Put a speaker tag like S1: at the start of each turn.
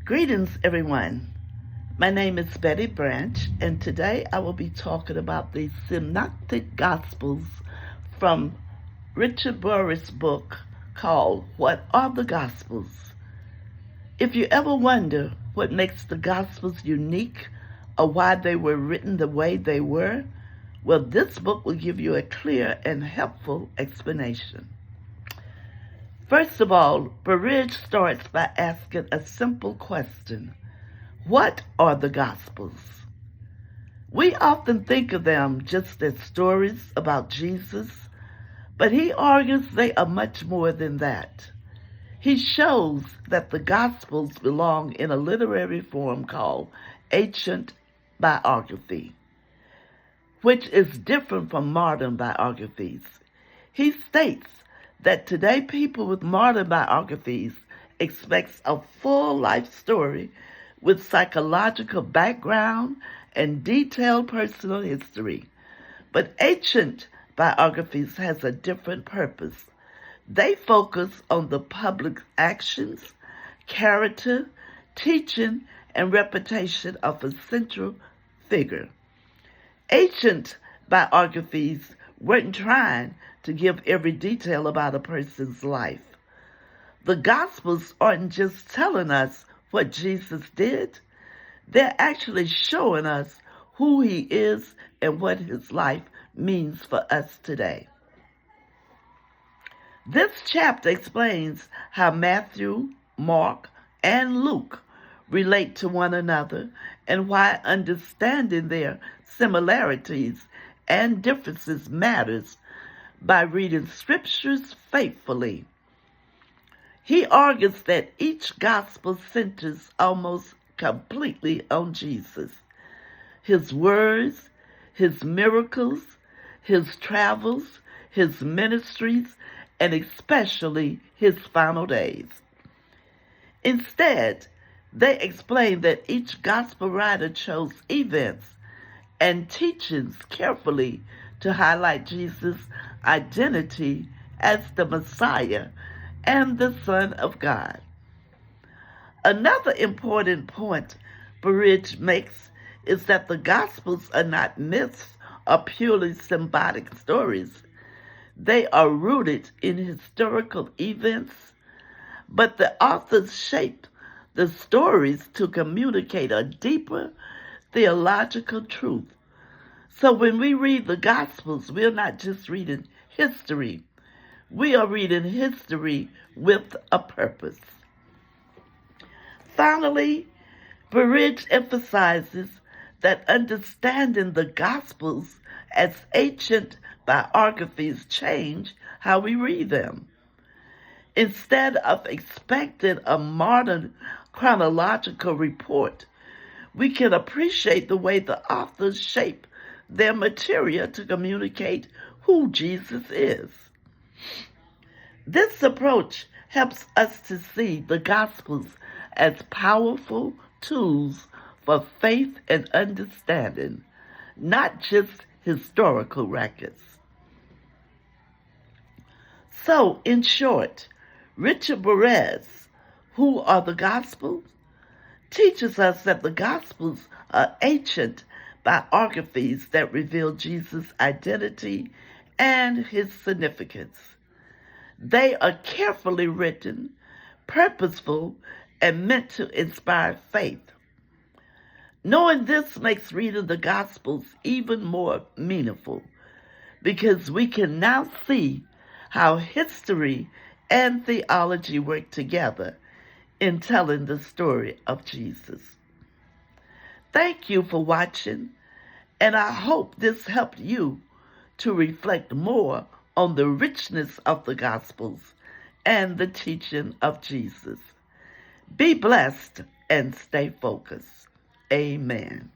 S1: Greetings, everyone. My name is Betty Branch, and today I will be talking about the Synoptic Gospels from Richard Burris' book called What Are the Gospels? If you ever wonder what makes the Gospels unique or why they were written the way they were, well, this book will give you a clear and helpful explanation. First of all, Burridge starts by asking a simple question. What are the Gospels? We often think of them just as stories about Jesus, but he argues they are much more than that. He shows that the Gospels belong in a literary form called ancient biography, which is different from modern biographies. He states that today people with modern biographies expect a full life story with psychological background and detailed personal history. But ancient biographies has a different purpose. They focus on the public actions, character, teaching, and reputation of a central figure. Ancient biographies weren't trying to give every detail about a person's life. The Gospels aren't just telling us what Jesus did. They're actually showing us who he is and what his life means for us today. This chapter explains how Matthew, Mark, and Luke relate to one another and why understanding their similarities and differences matters by reading scriptures faithfully. He argues that each gospel centers almost completely on Jesus, his words, his miracles, his travels, his ministries, and especially his final days. Instead, they explain that each gospel writer chose events and teachings carefully to highlight Jesus' identity as the Messiah and the Son of God. Another important point Burridge makes is that the Gospels are not myths or purely symbolic stories. They are rooted in historical events, but the authors shaped the stories to communicate a deeper theological truth. So when we read the Gospels, we're not just reading history. We are reading history with a purpose. Finally, Burridge emphasizes that understanding the Gospels as ancient biographies change how we read them. Instead of expecting a modern chronological report, we can appreciate the way the authors shape their material to communicate who Jesus is. This approach helps us to see the Gospels as powerful tools for faith and understanding, not just historical records. So, in short, Richard Burris, Who Are the Gospels?, teaches us that the Gospels are ancient biographies that reveal Jesus' identity and his significance. They are carefully written, purposeful, and meant to inspire faith. Knowing this makes reading the Gospels even more meaningful because we can now see how history and theology work together in telling the story of Jesus. Thank you for watching, and I hope this helped you to reflect more on the richness of the Gospels and the teaching of Jesus. Be blessed and stay focused. Amen.